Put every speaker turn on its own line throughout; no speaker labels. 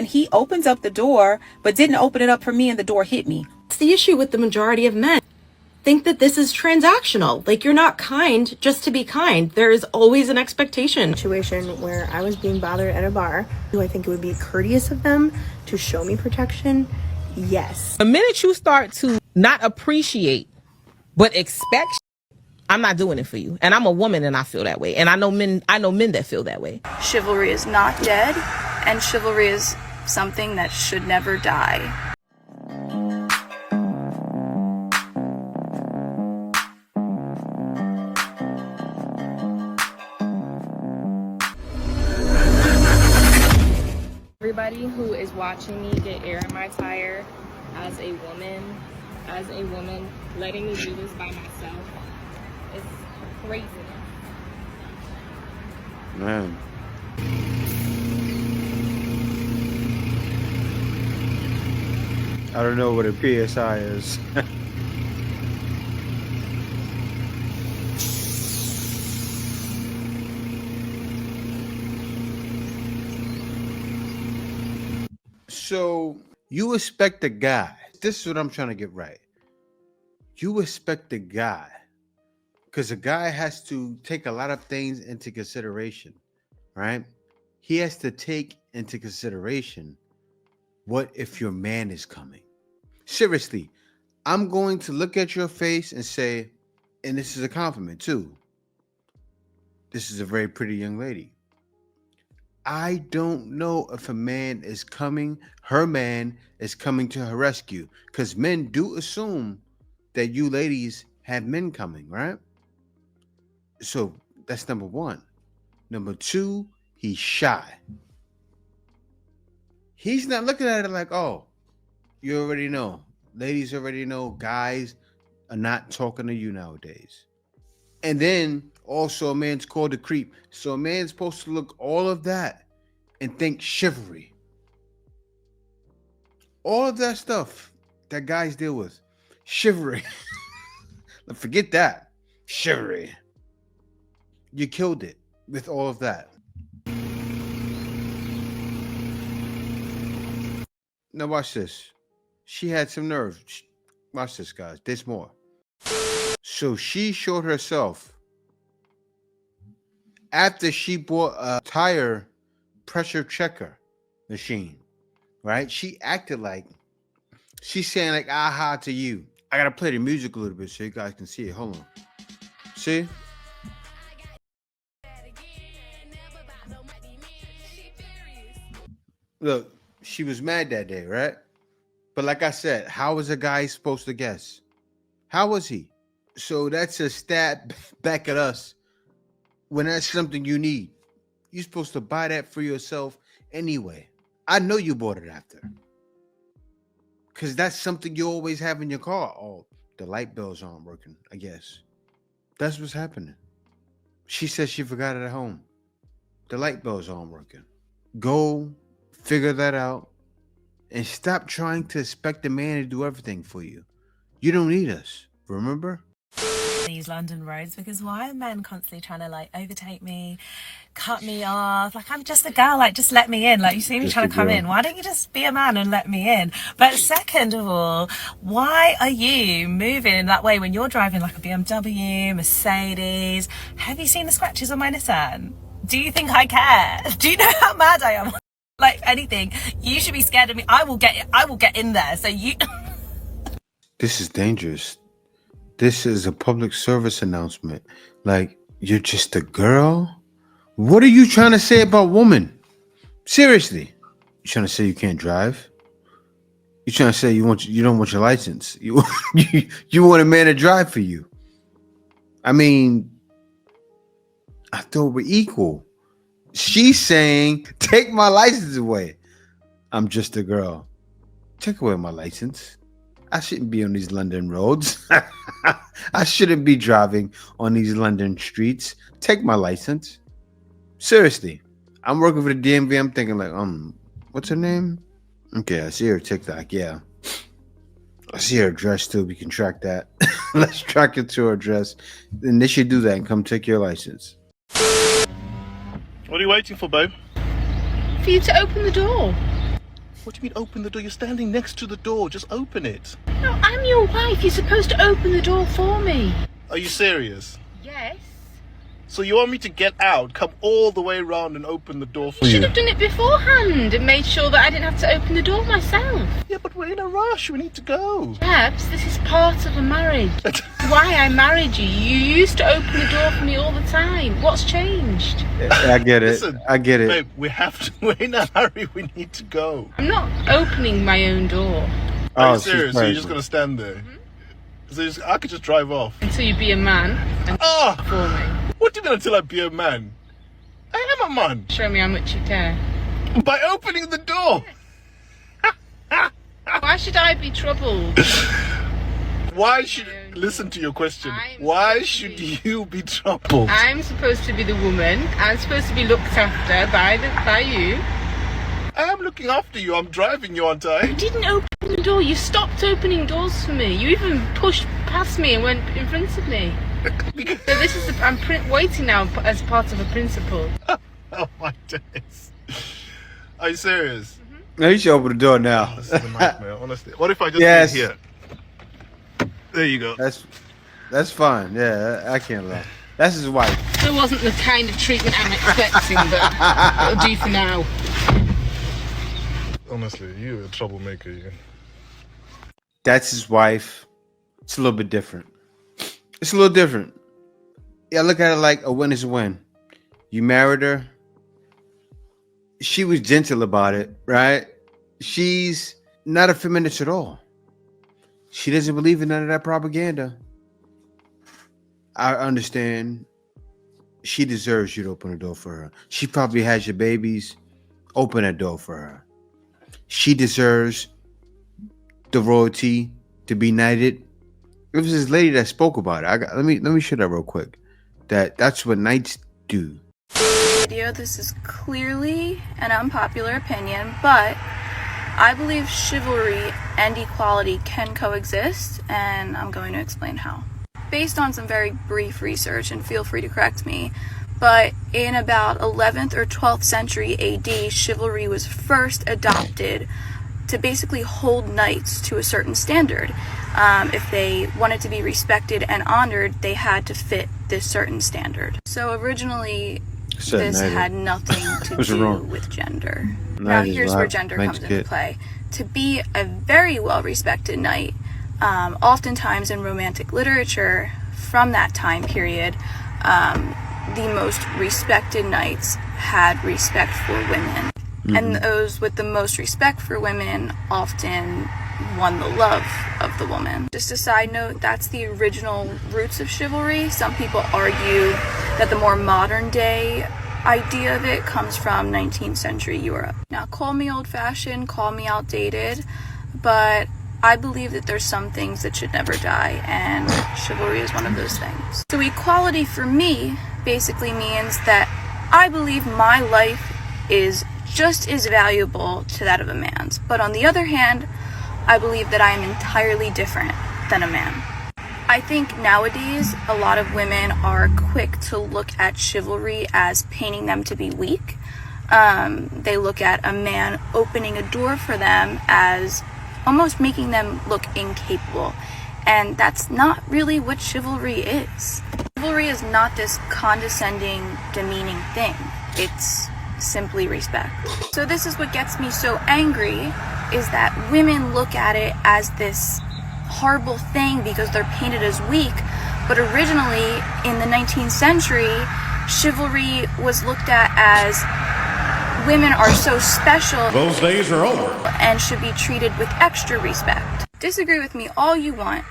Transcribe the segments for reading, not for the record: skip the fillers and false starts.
And he opens up the door, but didn't open it up for me, and the door hit me.
It's the issue with the majority of men. Think that this is transactional. Like, you're not kind just to be kind. There is always an expectation.
Situation where I was being bothered at a bar. Do I think it would be courteous of them to show me protection? Yes.
The minute you start to not appreciate but expect, I'm not doing it for you. And I'm a woman and I feel that way. And I know men that feel that way.
Chivalry is not dead, and chivalry is something that should never die.
Everybody who is watching me get air in my tire as a woman, letting me do this by myself is crazy.
Man. I don't know what a PSI is. So you expect a guy. This is what I'm trying to get right. You expect a guy, because a guy has to take a lot of things into consideration, right? He has to take into consideration, what if your man is coming? Seriously, I'm going to look at your face and say, and this is a compliment too, this is a very pretty young lady. I don't know if a man is coming, her man is coming to her rescue, because men do assume that you ladies have men coming, right? So that's number one. Number two, he's shy. He's not looking at it like, oh, you already know. Ladies already know guys are not talking to you nowadays. And then also a man's called a creep. So a man's supposed to look all of that and think chivalry. All of that stuff that guys deal with. Chivalry. Forget that. Chivalry. You killed it with all of that. Now watch this. She had some nerve. Watch this, guys. There's more. So she showed herself after she bought a tire pressure checker machine, right? She acted like she's saying like aha to you. I gotta play the music a little bit so you guys can see it. Hold on. See? Look, she was mad that day, right? But like I said, how was a guy supposed to guess? How was he? So that's a stab back at us when that's something you need. You're supposed to buy that for yourself anyway. I know you bought it after. Because that's something you always have in your car. Oh, the light bills aren't working, I guess. That's what's happening. She says she forgot it at home. The light bills aren't working. Go figure that out and stop trying to expect a man to do everything for you. You don't need us, remember?
These London roads, because why are men constantly trying to like overtake me, cut me off? Like, I'm just a girl, like just let me in. Like, you see me trying to come in, why don't you just be a man and let me in? But second of all, why are you moving that way when you're driving like a BMW, Mercedes? Have you seen the scratches on my Nissan? Do you think I care? Do you know how mad I am? Like anything, you should be scared of me. I will get in there. So you
This is dangerous. This is a public service announcement. Like, you're just a girl? What are you trying to say about women? Seriously. You trying to say you can't drive? You trying to say you don't want your license? You want a man to drive for you? I mean, I thought we're equal. She's saying, take my license away. I'm just a girl. Take away my license. I shouldn't be on these London roads. I shouldn't be driving on these London streets. Take my license. Seriously. I'm working for the DMV. I'm thinking like, what's her name? Okay, I see her TikTok. Yeah. I see her address too. We can track that. Let's track it to her address. Then they should do that and come take your license.
What are you waiting for, babe?
For you to open the door.
What do you mean open the door? You're standing next to the door. Just open it.
No, I'm your wife. You're supposed to open the door for me.
Are you serious?
Yes.
So you want me to get out, come all the way around and open the door for
You
you?
should have done it beforehand and made sure that I didn't have to open the door myself.
Yeah, but we're in a rush. We need to go.
Perhaps this is part of a marriage. Why I married you. You used to open the door for me all the time. What's changed?
I get it.
Listen,
I get it.
Babe, we have to. We're in a hurry. We need to go.
I'm not opening my own door.
Are you
she's
serious? So you're
crazy.
just gonna stand there? So I could just drive off.
Until you be a man and for me.
What do you mean until I be a man? I am a man.
Show me how much you care.
By opening the door.
Why should I be troubled?
Why should listen to your question? Why should you be troubled?
I'm supposed to be the woman. I'm supposed to be looked after by you.
I am looking after you. I'm driving you, aren't I?
You didn't open the door. You stopped opening doors for me. You even pushed past me and went in front of me. So this is I'm waiting now as part of a principle.
Oh my days. Are you serious?
No, you should open the door now.
This is a nightmare, honestly. What if I just
Yes.
leave here? There you go.
That's fine. Yeah, I can't lie. That's his wife.
It wasn't the kind of treatment I'm expecting, but it'll do for now.
Honestly, you're a troublemaker, you.
That's his wife. It's a little bit different. It's a little different. Yeah, look at it like a win is a win. You married her. She was gentle about it, right? She's not a feminist at all. She doesn't believe in none of that propaganda. I understand. She deserves you to open the door for her. She probably has your babies. Open that door for her. She deserves the royalty to be knighted. It was this lady that spoke about it. Let me show that real quick. That's what knights do.
Video. This is clearly an unpopular opinion, but I believe chivalry and equality can coexist, and I'm going to explain how. Based on some very brief research, and feel free to correct me, but in about 11th or 12th century AD, chivalry was first adopted to basically hold knights to a certain standard. If they wanted to be respected and honored, they had to fit this certain standard. So originally, this had nothing to do with gender. Now here's where gender comes into play. To be a very well-respected knight, oftentimes in romantic literature from that time period, the most respected knights had respect for women. And those with the most respect for women often won the love of the woman. Just a side note, that's the original roots of chivalry. Some people argue that the more modern day idea of it comes from 19th century Europe. Now, call me old-fashioned, call me outdated, but I believe that there's some things that should never die, and chivalry is one of those things. So equality for me basically means that I believe my life is just as valuable to that of a man's. But on the other hand, I believe that I am entirely different than a man. I think nowadays a lot of women are quick to look at chivalry as painting them to be weak. They look at a man opening a door for them as almost making them look incapable. And that's not really what chivalry is. Chivalry is not this condescending, demeaning thing. It's simply respect. So this is what gets me so angry, is that women look at it as this horrible thing because they're painted as weak. But originally, in the 19th century, chivalry was looked at as women are so special.
Those days are over.
And should be treated with extra respect. Disagree with me all you want,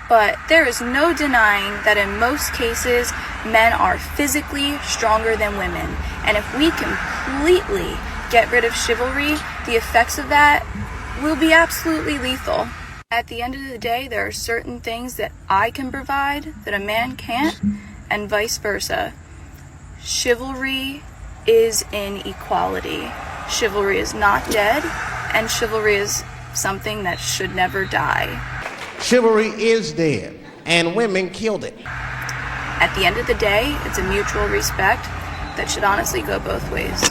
but there is no denying that in most cases, men are physically stronger than women. And if we completely get rid of chivalry, the effects of that will be absolutely lethal. At the end of the day, there are certain things that I can provide that a man can't, and vice versa. Chivalry is in equality. Chivalry is not dead, and chivalry is something that should never die.
Chivalry is dead, and women killed it.
At the end of the day, it's a mutual respect that should honestly go both ways.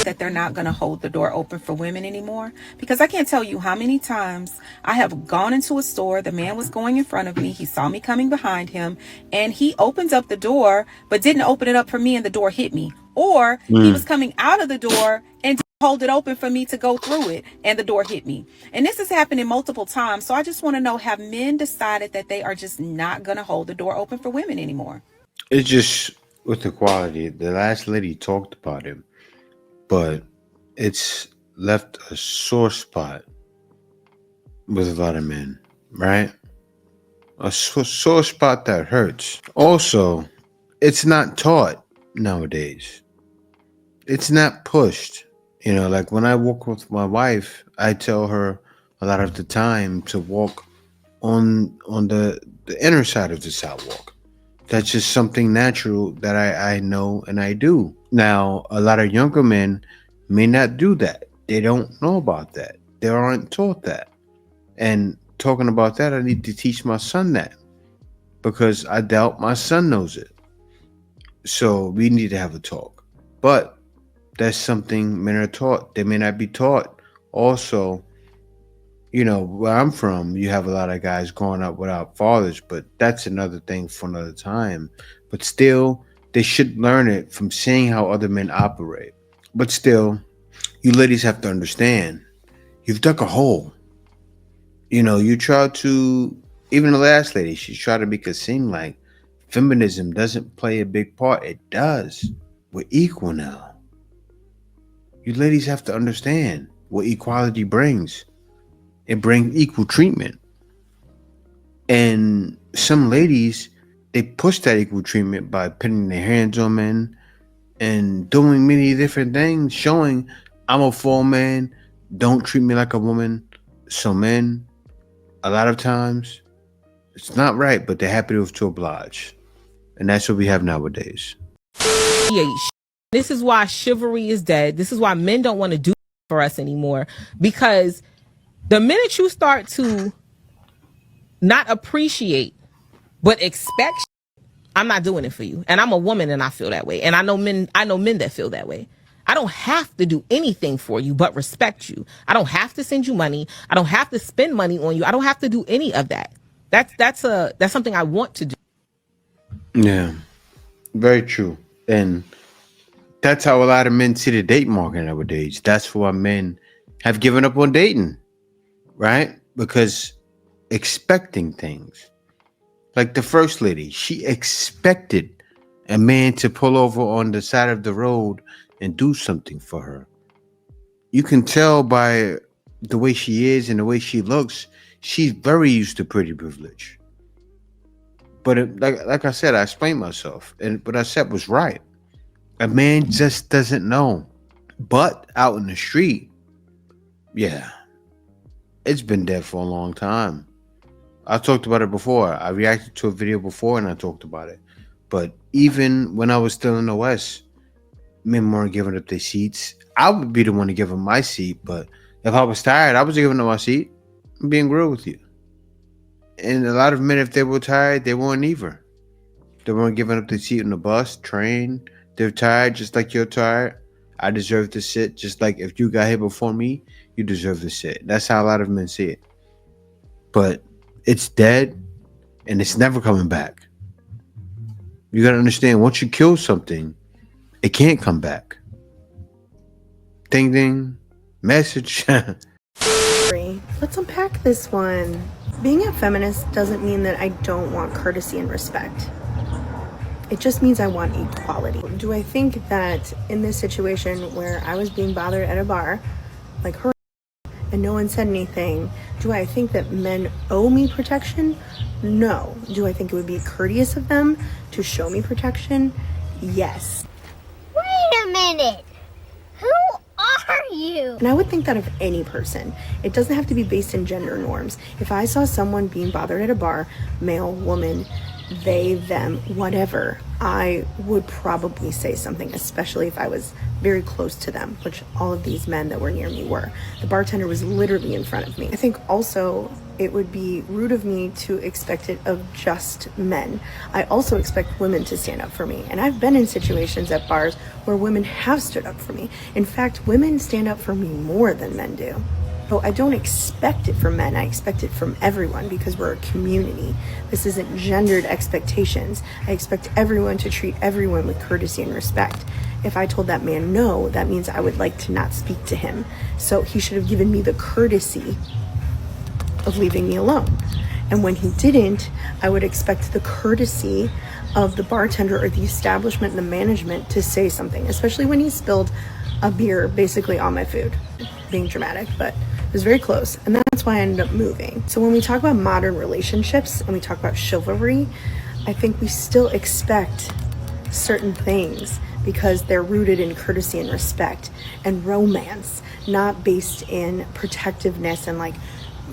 that they're not going to hold the door open for women anymore, because I can't tell you how many times I have gone into a store. The man was going in front of me. He saw me coming behind him and he opens up the door, but didn't open it up for me and the door hit me. Or he was coming out of the door and didn't hold it open for me to go through it and the door hit me. And this has happened multiple times. So I just want to know, have men decided that they are just not going to hold the door open for women anymore?
It's just with equality. The last lady talked about it, but it's left a sore spot with a lot of men, right? A sore spot that hurts. Also, it's not taught nowadays. It's not pushed. You know, like when I walk with my wife, I tell her a lot of the time to walk on the inner side of the sidewalk. That's just something natural that I know and I do. Now, a lot of younger men may not do that. They don't know about that. They aren't taught that. And talking about that, I need to teach my son that, because I doubt my son knows it. So we need to have a talk. But that's something men are taught. They may not be taught. Also, you know, where I'm from, you have a lot of guys growing up without fathers, but that's another thing for another time. But still, they should learn it from seeing how other men operate. But still, you ladies have to understand, you've dug a hole. You know, you try to, even the last lady, she tried to make it seem like feminism doesn't play a big part. It does. We're equal now. You ladies have to understand what equality brings. It brings equal treatment. And some ladies, they push that equal treatment by putting their hands on men and doing many different things, showing I'm a full man, don't treat me like a woman. So men, a lot of times, it's not right, but they're happy to oblige. And that's what we have nowadays.
This is why chivalry is dead. This is why men don't want to do for us anymore, because the minute you start to not appreciate but expect, I'm not doing it for you. And I'm a woman and I feel that way. And I know men that feel that way. I don't have to do anything for you but respect you. I don't have to send you money. I don't have to spend money on you. I don't have to do any of that. That's something I want to do.
Yeah, very true. And that's how a lot of men see the date market nowadays. That's why men have given up on dating, right? Because expecting things. Like the first lady, she expected a man to pull over on the side of the road and do something for her. You can tell by the way she is and the way she looks, she's very used to pretty privilege. But like I said, I explained myself, and what I said was right. A man just doesn't know. But out in the street, yeah, it's been dead for a long time. I talked about it before. I reacted to a video before and I talked about it. But even when I was still in the West, men weren't giving up their seats. I would be the one to give them my seat, but if I was tired, I was giving them my seat. I'm being real with you. And a lot of men, if they were tired, they weren't either. They weren't giving up their seat on the bus, train. They're tired just like you're tired. I deserve to sit just like if you got here before me, you deserve to sit. That's how a lot of men see it. But it's dead and it's never coming back. You got to understand, once you kill something, it can't come back. Ding, ding. Message.
Let's unpack this one. Being a feminist doesn't mean that I don't want courtesy and respect. It just means I want equality. Do I think that in this situation where I was being bothered at a bar, like her, and no one said anything, do I think that men owe me protection? No. Do I think it would be courteous of them to show me protection? Yes.
Wait a minute. Who are you?
And I would think that of any person. It doesn't have to be based in gender norms. If I saw someone being bothered at a bar, male, woman, they, them, whatever, I would probably say something, especially if I was very close to them, which all of these men that were near me were. The bartender was literally in front of me. I think also It would be rude of me to expect it of just men. I also expect women to stand up for me. And I've been in situations at bars where women have stood up for me. In fact, women stand up for me more than men do. So I don't expect it from men. I expect it from everyone because we're a community. This isn't gendered expectations. I expect everyone to treat everyone with courtesy and respect. If I told that man no, that means I would like to not speak to him. So he should have given me the courtesy of leaving me alone. And when he didn't, I would expect the courtesy of the bartender or the establishment and the management to say something, especially when he spilled a beer basically on my food. Being dramatic, but it was very close. And that's why I ended up moving. So when we talk about modern relationships and we talk about chivalry, I think we still expect certain things because they're rooted in courtesy and respect and romance, not based in protectiveness and like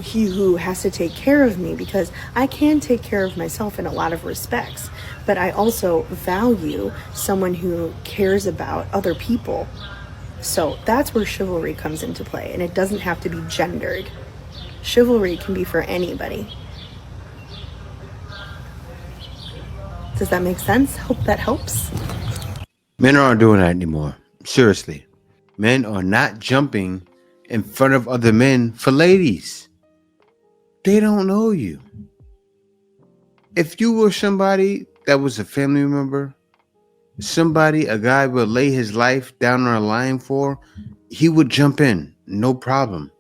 he who has to take care of me, because I can take care of myself in a lot of respects, but I also value someone who cares about other people. So that's where chivalry comes into play, and it doesn't have to be gendered. Chivalry can be for anybody. Does that make sense? Hope that helps.
Men aren't doing that anymore. Seriously. Men are not jumping in front of other men for ladies. They don't know you. If you were somebody that was a family member, a guy would lay his life down on a line for, he would jump in, no problem.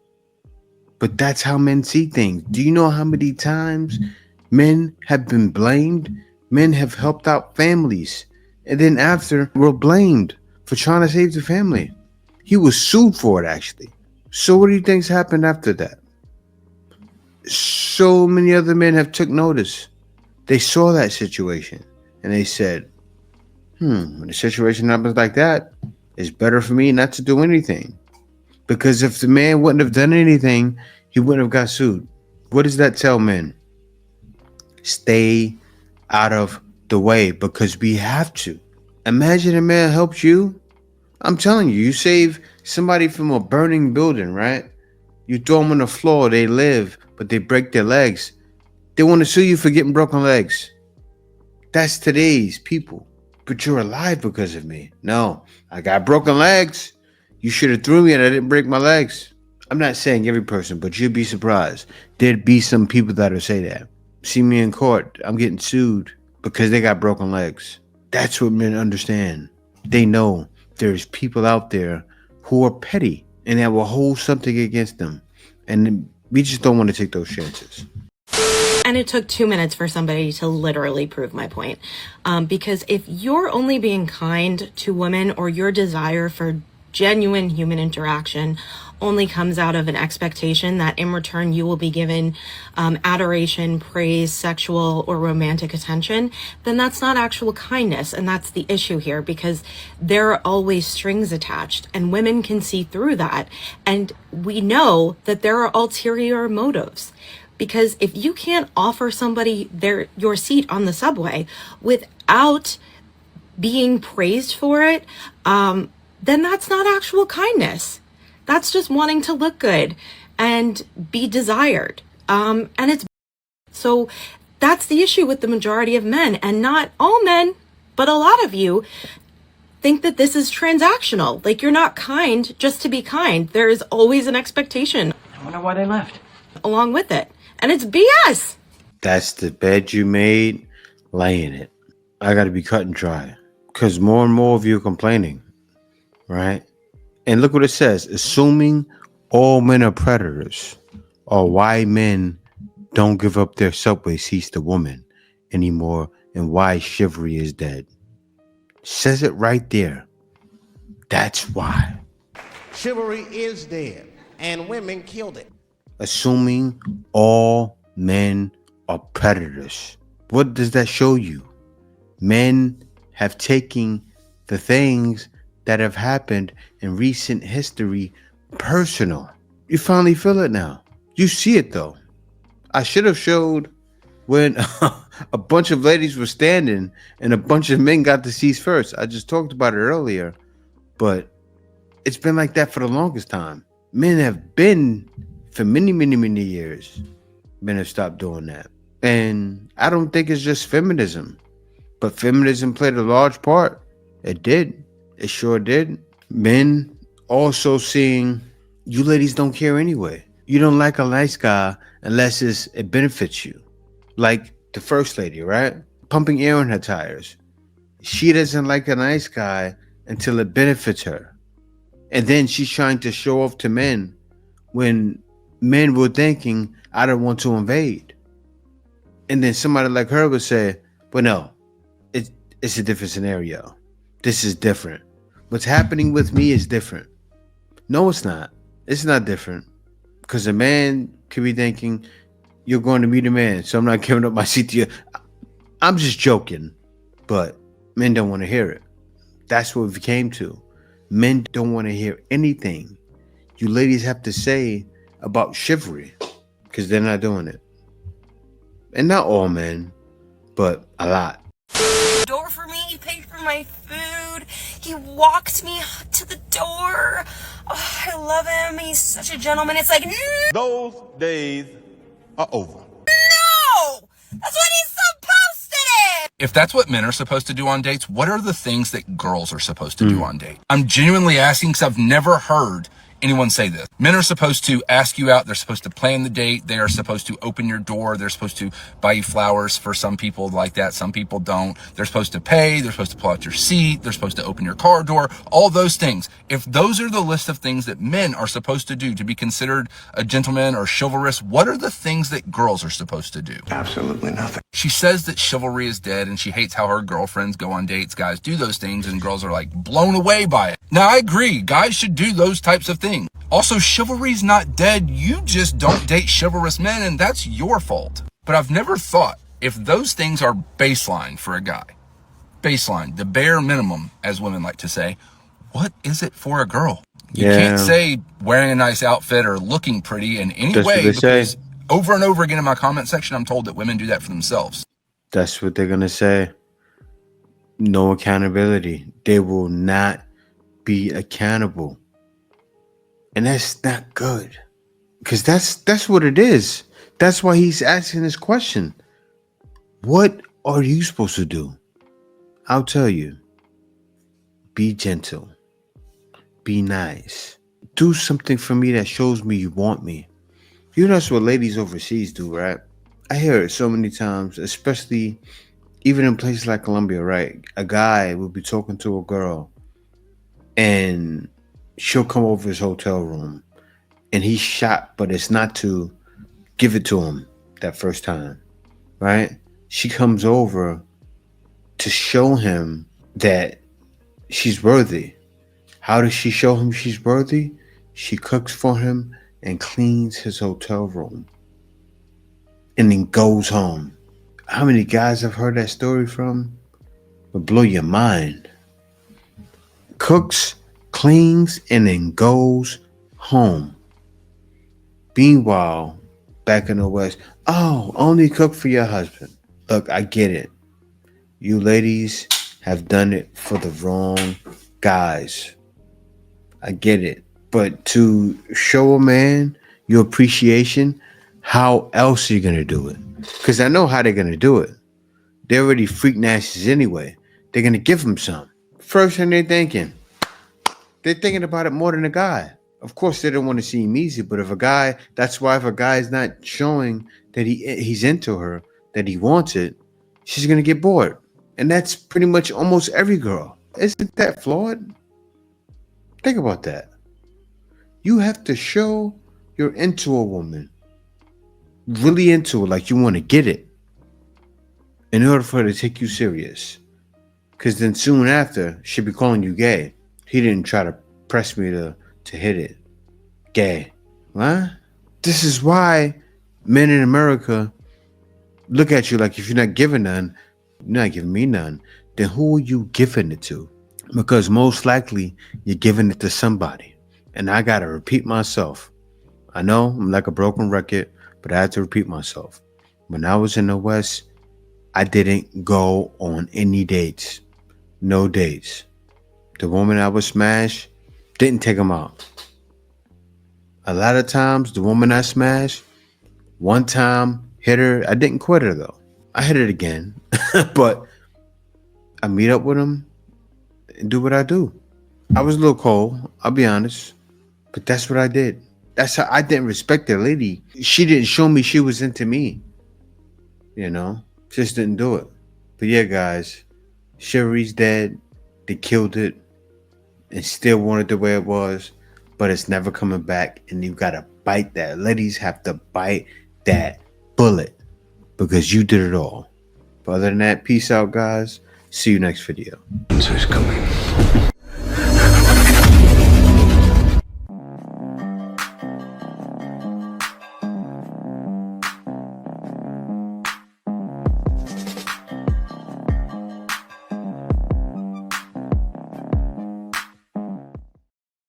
But that's how men see things. Do you know how many times men have been blamed? Men have helped out families, and then after were blamed for trying to save the family. He was sued for it, actually. So what do you think's happened after that? So many other men have took notice. They saw that situation and they said, when a situation happens like that, it's better for me not to do anything. Because if the man wouldn't have done anything, he wouldn't have got sued. What does that tell men? Stay out of the way, because we have to. Imagine a man helps you. I'm telling you, you save somebody from a burning building, right? You throw them on the floor, they live, but they break their legs. They want to sue you for getting broken legs. That's today's people. But you're alive because of me. No, I got broken legs. You should have threw me and I didn't break my legs. I'm not saying every person, but you'd be surprised. There'd be some people that would say that. See me in court, I'm getting sued because they got broken legs. That's what men understand. They know there's people out there who are petty and that will hold something against them. And we just don't want to take those chances.
And it took 2 minutes for somebody to literally prove my point. Because if you're only being kind to women, or your desire for genuine human interaction only comes out of an expectation that in return you will be given adoration, praise, sexual or romantic attention, then that's not actual kindness. And that's the issue here, because there are always strings attached and women can see through that. And we know that there are ulterior motives. Because if you can't offer somebody your seat on the subway without being praised for it, then that's not actual kindness. That's just wanting to look good and be desired. So that's the issue with the majority of men, and not all men, but a lot of you think that this is transactional. Like, you're not kind just to be kind. There is always an expectation.
I wonder why they left.
Along with it. And it's BS.
That's the bed you made, lay in it. I got to be cut and dry, because more and more of you are complaining, right? And look what it says. Assuming all men are predators, or why men don't give up their subway seats to women anymore, and why chivalry is dead. Says it right there. That's why.
Chivalry is dead, and women killed it.
Assuming all men are predators. What does that show you? Men have taken the things that have happened in recent history personal. You finally feel it now. You see it though. I should have showed when a bunch of ladies were standing and a bunch of men got the seats first. I just talked about it earlier, but it's been like that for the longest time. Men have been for many, many, many years. men have stopped doing that. And I don't think it's just feminism, but feminism played a large part. It did. It sure did. Men also seeing you ladies don't care anyway. You don't like a nice guy unless it benefits you. Like the first lady, right? Pumping air in her tires. She doesn't like a nice guy until it benefits her. And then she's trying to show off to men when men were thinking, I don't want to invade. And then somebody like her would say, well, no, it's a different scenario. This is different. What's happening with me is different. No, it's not. It's not different. Because a man could be thinking, you're going to meet a man, so I'm not giving up my seat to you. I'm just joking. But men don't want to hear it. That's what we came to. Men don't want to hear anything you ladies have to say about chivalry, because they're not doing it. And not all men, but a lot.
Door for me, he paid for my food, he walked me to the door. Oh, I love him, he's such a gentleman. It's like,
Those days are over.
no, that's what he's supposed to do.
If that's what men are supposed to do on dates, what are the things that girls are supposed to do on dates? I'm genuinely asking because I've never heard anyone say this. Men are supposed to ask you out. They're supposed to plan the date. They are supposed to open your door. They're supposed to buy you flowers. For some people like that. Some people don't. They're supposed to pay. They're supposed to pull out your seat. They're supposed to open your car door. All those things. If those are the list of things that men are supposed to do to be considered a gentleman or chivalrous, what are the things that girls are supposed to do?
Absolutely nothing.
She says that chivalry is dead and she hates how her girlfriends go on dates. Guys do those things and girls are like blown away by it. Now I agree. Guys should do those types of things. Also, chivalry's not dead. You just don't date chivalrous men and that's your fault. But I've never thought if those things are baseline for a guy, baseline, the bare minimum, as women like to say, what is it for a girl? You can't say wearing a nice outfit or looking pretty in any way because over and over again in my comment section, I'm told that women do that for themselves.
That's what they're going to say. No accountability. They will not be accountable. And that's not good. Because that's what it is. That's why he's asking this question. What are you supposed to do? I'll tell you. Be gentle. Be nice. Do something for me that shows me you want me. You know that's what ladies overseas do, right? I hear it so many times, especially even in places like Colombia, right? A guy will be talking to a girl and she'll come over his hotel room and he's shocked, but it's not to give it to him that first time, right? She comes over to show him that she's worthy. How does she show him she's worthy? She cooks for him and cleans his hotel room and then goes home. How many guys I've heard that story from? Would blow your mind. Cooks, cleans, and then goes home. Meanwhile, back in the West, oh, only cook for your husband. Look, I get it. You ladies have done it for the wrong guys. I get it. But to show a man your appreciation, how else are you going to do it? Because I know how they're going to do it. They're already freak nasties anyway. They're going to give him some. First thing they're thinking about it more than a guy. Of course, they don't want to seem easy, but if a guy is not showing that he's into her, that he wants it, she's going to get bored. And that's pretty much almost every girl. Isn't that flawed? Think about that. You have to show you're into a woman, really into it, like you want to get it, in order for her to take you serious. Because then soon after, she'll be calling you gay. He didn't try to press me to hit it. Gay. What? This is why men in America look at you like if you're not giving none, you're not giving me none, then who are you giving it to? Because most likely you're giving it to somebody. And I got to repeat myself. I know I'm like a broken record, but I had to repeat myself. When I was in the West, I didn't go on any dates. No dates. The woman I would smash, didn't take them out. A lot of times, the woman I smashed One time, hit her. I didn't quit her though. I hit it again, but I meet up with him and do what I do. I was a little cold, I'll be honest, but that's what I did. That's how I didn't respect the lady. She didn't show me she was into me. You know, just didn't do it. But yeah, guys, Chivalry's dead. They killed it and still want it the way it was, but it's never coming back. And you gotta bite that. Ladies have to bite that bullet because you did it all. But other than that, peace out, guys. See you next video.
Coming.